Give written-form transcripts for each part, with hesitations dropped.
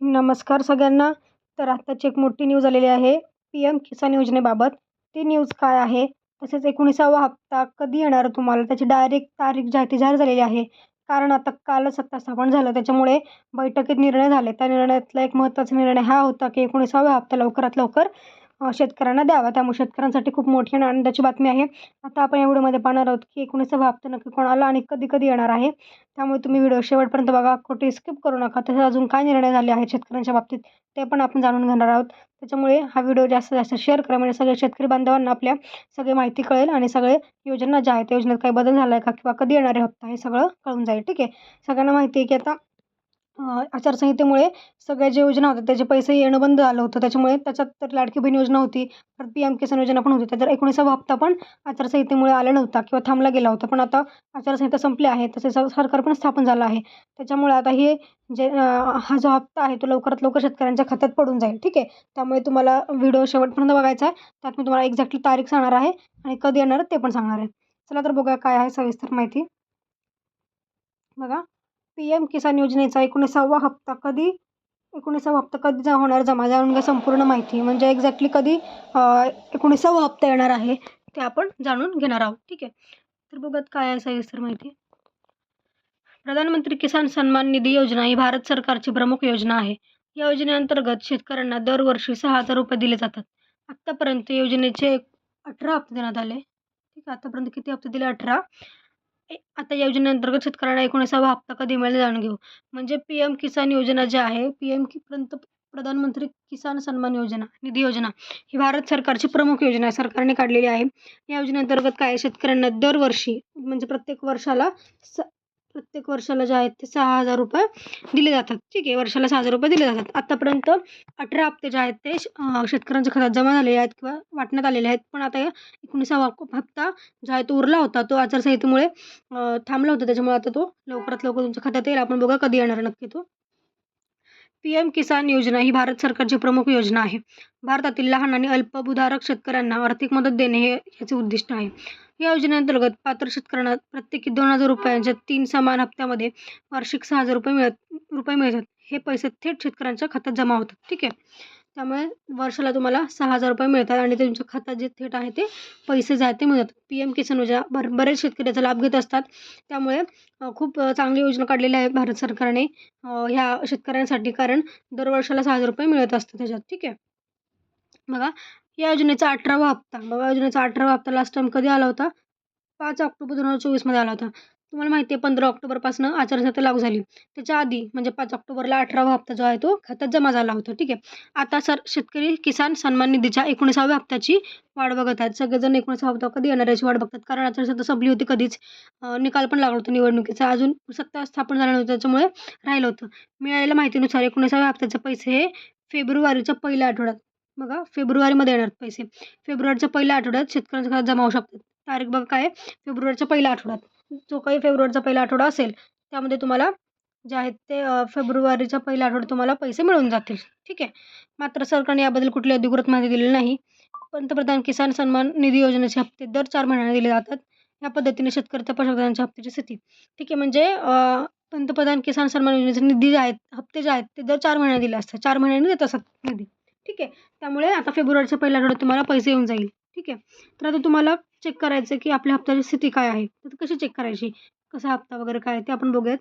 नमस्कार सगळ्यांना. तर आत्ताची एक मोठी न्यूज आलेली आहे PM किसान योजनेबाबत. ती न्यूज काय आहे, तसेच 19वा हप्ता कधी येणार तुम्हाला, त्याची डायरेक्ट तारीख जी आहे ती जाहीर झालेली आहे. कारण आता कालच सत्ता स्थापन झालं, त्याच्यामुळे बैठकीत निर्णय झाले. त्या निर्णयातला एक महत्त्वाचा निर्णय हा होता की 19वा हप्ता लवकरात लवकर शेतकऱ्यांना द्यावा. त्यामुळे शेतकऱ्यांसाठी खूप मोठी आणि आनंदाची बातमी आहे. आता आपण या व्हिडिओमध्ये पाहणार आहोत की 19वा हप्ता नक्की कोणाला आणि कधी-कधी येणार आहे. त्यामुळे तुम्ही व्हिडिओ शेवटपर्यंत बघा, कुठे स्किप करू नका. तसेच अजून काय निर्णय झाले आहेत शेतकऱ्यांच्या बाबतीत ते पण आपण जाणून घेणार आहोत. त्याच्यामुळे हा व्हिडिओ जास्तीत जास्त शेअर करा, म्हणजे सगळ्या शेतकरी बांधवांना आपल्या सगळी माहिती कळेल आणि सगळे योजना ज्या आहेत त्या योजनेत काही बदल झाला आहे का किंवा कधी येणार आहे हप्ता, हे सगळं कळून जाईल. ठीक आहे. सगळ्यांना माहिती आहे की आता आचारसंहितेमुळे सगळ्या ज्या योजना होत्या त्याचे पैसे येणं बंद झालं होतं. त्याच्यामुळे त्याच्यात तर लाडकी बहीण योजना होती, तर PM किसान योजना पण होती. तर 19वा हप्ता पण आचारसंहितेमुळे आला नव्हता किंवा थांबला गेला होता. पण आता आचारसंहिता संपली आहे, तसेच सरकार पण स्थापन झालं आहे. त्याच्यामुळे आता हे जे हा जो हप्ता आहे तो लवकरात लवकर शेतकऱ्यांच्या खात्यात पडून जाईल. ठीक आहे. त्यामुळे तुम्हाला व्हिडिओ शेवटपर्यंत बघायचा आहे. त्यात मी तुम्हाला एक्झॅक्टली तारीख सांगणार आहे आणि कधी येणार आहे ते पण सांगणार आहे. चला तर बघूया काय आहे सविस्तर माहिती. बघा, PM किसान योजनेचा 19वा हप्ता कधी 19वा हप्ता कधी होणार जमा, जाणून घ्या संपूर्ण माहिती. म्हणजे एक्झॅक्टली कधी 19वा हप्ता येणार आहे ते आपण जाणून घेणार आहोत. ठीक आहे. तर बघत काय आहे सविस्तर माहिती. प्रधानमंत्री किसान सन्मान निधी योजना ही भारत सरकारची प्रमुख योजना आहे. या योजनेअंतर्गत शेतकऱ्यांना दरवर्षी 6,000 रुपये दिले जातात. आत्तापर्यंत योजनेचे 18 हप्ते देण्यात आले. ठीक आहे. आतापर्यंत किती हप्ते दिले? 18. आता या योजनेअंतर्गत शेतकऱ्यांना 19वा हप्ता कधी मिळेल जाणून घेऊ. म्हणजे PM किसान योजना जी आहे, प्रधानमंत्री किसान सन्मान योजना निधी योजना ही भारत सरकारची प्रमुख योजना आहे, सरकारने काढलेली आहे. या योजनेअंतर्गत काय आहे, शेतकऱ्यांना दरवर्षी म्हणजे प्रत्येक वर्षाला जे आहेत ते 6,000 रुपये दिले जातात. ठीक आहे. वर्षाला 6,000 रुपये दिले जातात. आतापर्यंत 18 हप्ते जे आहेत ते शेतकऱ्यांच्या खात्यात जमा झालेले आहेत किंवा वाटण्यात आलेले आहेत. पण आता 19वा हप्ता जो आहे तो उरला होता, तो आचारसंहितेमुळे थांबला होता. त्याच्यामुळे आता तो लवकरात लवकर तुमच्या खात्यात येईल. आपण बघा कधी येणार नक्की तो. PM किसान योजना ही भारत सरकारची प्रमुख योजना आहे. भारतातील लहान आणि अल्पभूधारक शेतकऱ्यांना आर्थिक मदत देणे हे याचे उद्दिष्ट आहे. या योजनेअंतर्गत पात्र शेतकऱ्यांना प्रत्येकी 2,000 रुपयांच्या 3 समान हप्त्यामध्ये वार्षिक 6,000 रुपये मिळतात. हे पैसे थेट शेतकऱ्यांच्या खात्यात जमा होतात. ठीक आहे. त्यामुळे वर्षाला तुम्हाला 6,000 रुपये मिळतात आणि ते तुमच्या खात्यात जे थेट आहे ते पैसे जे आहेत ते मिळतात. PM किसान योजना बरेच शेतकरी याचा लाभ घेत असतात. त्यामुळे खूप चांगली योजना काढलेली आहे भारत सरकारने ह्या शेतकऱ्यांसाठी, कारण दरवर्षाला 6,000 रुपये मिळत असतात त्याच्यात. ठीक आहे. बघा, या योजनेचा 18वा हप्ता. बघा, योजनेचा 18वा हप्ता लास्ट टाइम कधी आला होता? 5 ऑक्टोबर 2024 मध्ये आला होता. तुम्हाला माहिती आहे 15 ऑक्टोबरपासून आचारसंहिता लागू झाली. त्याच्या आधी म्हणजे 5 ऑक्टोबरला 18वा हप्ता जो आहे तो खात्यात जमा झाला होता. ठीक आहे. आता शेतकरी किसान सन्मान निधीच्या 19व्या हप्त्याची वाट बघत आहेत. सगळेजण 19वा हप्ता कधी येणार याची वाट बघतात, कारण आचारसंहिता संपली होती कधीच. निकाल पण लागला होता निवडणुकीचा, अजून सत्ता स्थापन झाली नव्हती, त्याच्यामुळे राहिलं होतं. मिळालेल्या माहितीनुसार 19व्या हप्त्याचे पैसे हे फेब्रुवारीच्या पहिल्या आठवड्यात, बघा फेब्रुवारीमध्ये येणार पैसे. फेब्रुवारीच्या पहिल्या आठवड्यात शेतकऱ्यांच्या खात्यात जमा होऊ शकतात. तारीख बघा काय आहे, फेब्रुवारीच्या पहिल्या आठवड्यात. जो काही फेब्रुवारीचा पहिला आठवडा असेल त्यामध्ये तुम्हाला जे आहेत ते फेब्रुवारीच्या पहिल्या आठवड्यात तुम्हाला पैसे मिळून जातील. ठीक आहे. मात्र सरकारने याबद्दल कुठली अधिकृत माहिती दिलेली नाही. पंतप्रधान किसान सन्मान निधी योजनेचे हप्ते दर 4 महिन्यांनी दिले जातात. या पद्धतीने शेतकरी पशुधनाच्या हप्त्याची स्थिती. ठीक आहे. म्हणजे पंतप्रधान किसान सन्मान योजनेचे निधी जे आहेत, हप्ते जे आहेत ते दर 4 महिन्यांनी दिले असतात. 4 महिन्यांनी देत असतात निधी. ठीक आहे. त्यामुळे आता फेब्रुवारीच्या पहिल्या आठवड्यात तुम्हाला पैसे येऊन जाईल. ठीक आहे. तर आता तुम्हाला चेक करायचं की आपल्या हप्त्याची स्थिती काय आहे. तर कशी चेक करायची, कसा हप्ता वगैरे काय ते आपण बघूयात.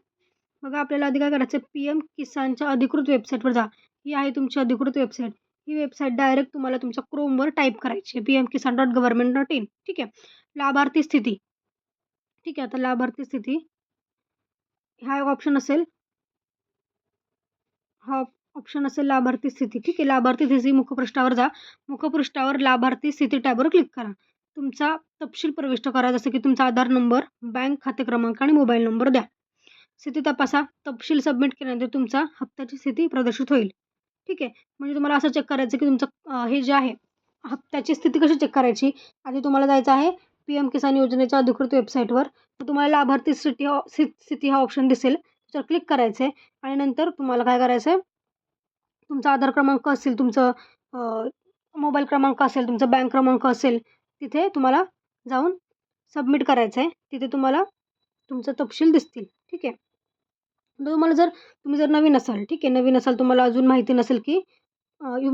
बघा, आपल्याला आधी काय करायचं, PM किसानच्या अधिकृत वेबसाईटवर जा. ही आहे तुमची अधिकृत वेबसाईट. ही वेबसाईट डायरेक्ट तुम्हाला तुमच्या क्रोमवर टाईप करायची आहे, pmkisan.government.in. ठीक आहे. लाभार्थी स्थिती. ठीक आहे. आता लाभार्थी स्थिती हा ऑप्शन असेल, लाभार्थी स्थिती. ठीक आहे. लाभार्थी स्थिती मुखपृष्ठावर जा. मुखपृष्ठावर लाभार्थी स्थिती टॅबवर क्लिक करा. तुमचा तपशील प्रविष्ट करा, जसं की तुमचा आधार नंबर, बँक खाते क्रमांक आणि मोबाईल नंबर द्या. स्थिती तपासा. तपशील सबमिट केल्यानंतर तुमचा हप्त्याची स्थिती प्रदर्शित होईल. ठीक आहे. म्हणजे तुम्हाला असं चेक करायचं की तुमचं हे जे आहे हप्त्याची स्थिती कशी चेक करायची. आधी तुम्हाला जायचं आहे PM किसान योजनेच्या अधिकृत वेबसाईटवर. तर तुम्हाला लाभार्थी स्थिती हा ऑप्शन दिसेल, त्याच्यावर क्लिक करायचं आहे आणि नंतर तुम्हाला काय करायचं आहे, तुमचा आधार क्रमांक असेल, तुमचं मोबाईल क्रमांक असेल, तुमचा बँक क्रमांक असेल, तिथे तुम्हाला जाऊन सबमिट करायचं आहे. तिथे तुम्हाला तुमचं तपशील दिसतील. ठीक आहे. तर तुम्ही जर नवीन असाल, ठीक आहे, नवीन असाल, तुम्हाला अजून माहिती नसेल की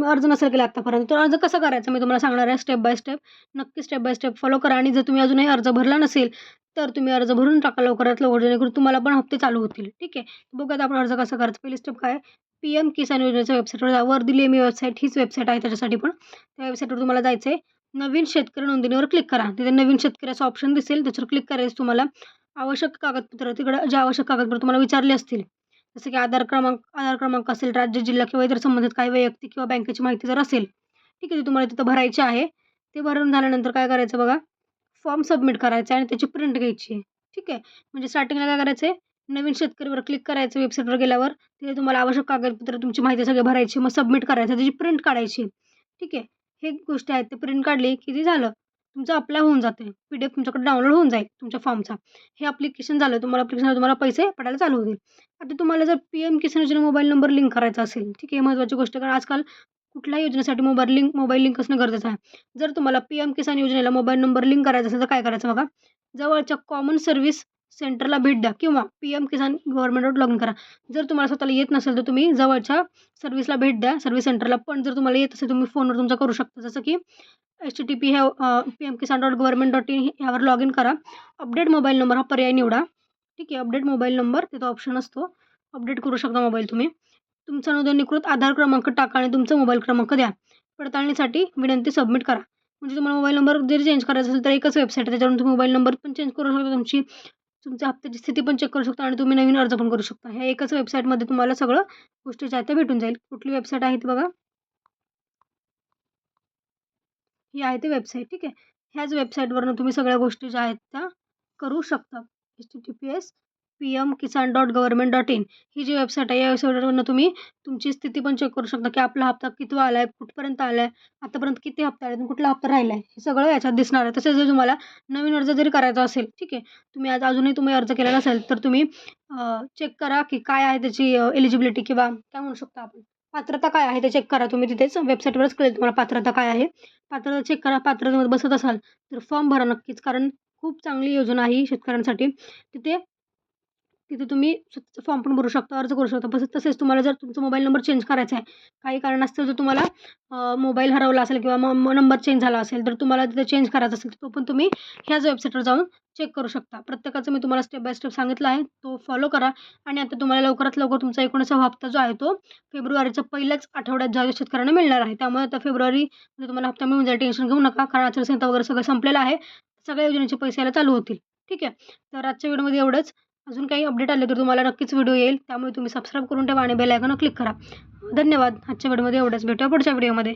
अर्ज नसेल केला आत्तापर्यंत, तर अर्ज कसा करायचा मी तुम्हाला सांगणार आहे स्टेप बाय स्टेप. नक्की स्टेप बाय स्टेप फॉलो करा आणि जर तुम्ही अजूनही अर्ज भरला नसेल, तर तुम्ही अर्ज भरून टाका लवकरात लवकर, जेणेकरून तुम्हाला पण हप्ते चालू होतील. ठीक आहे. बघूयात आपण अर्ज कसा करायचा. पहिली स्टेप काय आहे, PM किसान योजनेच्या वेबसाईटवर जा. वर दिली आहे मी वेबसाईट, हीच वेबसाईट आहे त्याच्यासाठी पण. त्या वेबसाईटवर तुम्हाला जायचं आहे. नवीन शेतकरी नोंदणीवर क्लिक करा. तिथे नवीन शेतकऱ्याचा ऑप्शन दिसेल, त्याच्यावर क्लिक करायचं तुम्हाला. आवश्यक कागदपत्र, तिकडं जे आवश्यक कागदपत्र तुम्हाला विचारले असतील, जसं की आधार क्रमांक असेल, राज्य, जिल्हा किंवा इतर संबंधित काही वैयक्तिक किंवा बँकेची माहिती जर असेल, ठीक आहे, ती तुम्हाला तिथं भरायची आहे. ते भरून झाल्यानंतर काय करायचं बघा, फॉर्म सबमिट करायचा आहे आणि त्याची प्रिंट घ्यायची आहे. ठीक आहे. म्हणजे स्टार्टिंगला काय करायचं आहे, नवीन शेतकरीवर क्लिक करायचं वेबसाईटवर गेल्यावर. तिथे तुम्हाला आवश्यक कागदपत्र, तुमची माहिती सगळी भरायची, मग सबमिट करायचं, त्याची प्रिंट काढायची. ठीक आहे. हे गोष्टी आहेत, ते प्रिंट काढली की ती झालं. तुमचं अप्लाय होऊन जाते. PDF तुमच्याकडे डाउनलोड होऊन जाईल तुमच्या फॉर्मचा. हे ॲप्लिकेशन झालं. तुम्हाला पैसे पडायला चालू होतील. आता तुम्हाला जर PM किसान योजना मोबाईल नंबर लिंक करायचा असेल, ठीक आहे, महत्त्वाची गोष्ट, कारण आजकाल कुठल्याही योजनेसाठी मोबाईल लिंक असणं गरजेचं आहे. जर तुम्हाला PM किसान योजनेला मोबाईल नंबर लिंक करायचा असेल, तर काय करायचं बघा, जवळच्या कॉमन सर्व्हिस सेंटरला भेट द्या किंवा PM Kisan government log in करा. जर तुम्हाला स्वतःला येत नसेल, तर तुम्ही जवळच्या सर्व्हिसला भेट द्या, सर्व्हिस सेंटरला. पण जर तुम्हाला येत असेल, तुम्ही फोनवर तुमचा करू शकता. जसं की HTTP pmkisan.government.in ह्यावर लॉग इन करा. अपडेट मोबाईल नंबर हा पर्याय निवडा. ठीक आहे. अपडेट मोबाईल नंबर तिथं ऑप्शन असतो. अपडेट करू शकता मोबाईल तुम्ही. तुमचा नोंदणीकृत आधार क्रमांक टाका आणि तुमचा मोबाईल क्रमांक द्या. पडताळणीसाठी विनंती सबमिट करा. म्हणजे तुम्हाला मोबाईल नंबर जरी चेंज करायचा असेल, तर एकच वेबसाईट आहे, त्याच्यावरून तुम्ही मोबाईल नंबर पण चेंज करू शकता, तुमच्या हप्त्याची स्थिती पण चेक करू शकता आणि तुम्ही नवीन अर्ज पण करू शकता. ह्या एकच वेबसाईटमध्ये तुम्हाला सगळं गोष्टी ज्या त्या भेटून जाईल. कुठली वेबसाईट आहे ती बघा, ही आहे ती वेबसाईट. ठीक आहे. ह्याच वेबसाईटवरून तुम्ही सगळ्या गोष्टी ज्या आहेत त्या करू शकता. HTTPS pmkisan.government.in ही जी वेबसाईट आहे, या वेबसाईटवरून तुम्ही तुमची स्थिती पण चेक करू शकता, की आपला हप्ता कितवा आला आहे, कुठपर्यंत आला आहे, आतापर्यंत किती हप्ते आले आणि कुठला हप्ता राहिला आहे, हे सगळं याच्यात दिसणार आहे. तसेच जर तुम्हाला नवीन अर्ज जरी करायचा असेल, ठीक आहे, अजूनही तुम्ही अर्ज केलेला असेल, तर तुम्ही चेक करा की काय आहे त्याची एलिजिबिलिटी, किंवा काय म्हणू शकतो आपण, पात्रता काय आहे ते चेक करा. तुम्ही तिथेच वेबसाईटवरच कळेल तुम्हाला पात्रता काय आहे. पात्रता चेक करा. पात्रतेमध्ये बसत असाल तर फॉर्म भरा नक्कीच, कारण खूप चांगली योजना आहे ही शेतकऱ्यांसाठी. तिथे तिथे तुम्ही स्वतःचा फॉर्म पण भरू शकता, अर्ज करू शकता. तसेच तुम्हाला जर तुमचा मोबाईल नंबर चेंज करायचा आहे, काही कारणास्तव जर तुम्हाला मोबाईल हरवला असेल किंवा नंबर चेंज झाला असेल, तर तुम्हाला तिथे चेंज करायचा असेल, तर तो पण तुम्ही ह्याच वेबसाईटवर जाऊन चेक करू शकता. प्रत्येकाचं मी तुम्हाला स्टेप बाय स्टेप सांगितलं आहे, तो फॉलो करा. आणि आता तुम्हाला लवकरात लवकर तुमचा 19वा हप्ता जो आहे, तो फेब्रुवारीच्या पहिल्याच आठवड्यात ज्या शेतकऱ्यांना मिळणार आहे. त्यामुळे आता फेब्रुवारीमध्ये तुम्हाला हप्ता मिळून जाईल, टेन्शन घेऊ नका, कारण आचारसंहिता वगैरे सगळं संपलेलं आहे. सगळ्या योजनेचे पैसे यायला चालू होतील. ठीक आहे. तर आजच्या व्हिडिओमध्ये एवढंच. अजून काही अपडेट आले तर तुम्हाला नक्कीच व्हिडिओ येईल. त्यामुळे तुम्ही सबस्क्राईब करून ठेवा आणि बेल आयकॉनवर क्लिक करा. धन्यवाद. आजच्या व्हिडिओमध्ये एवढंच. भेटूया पुढच्या व्हिडिओमध्ये.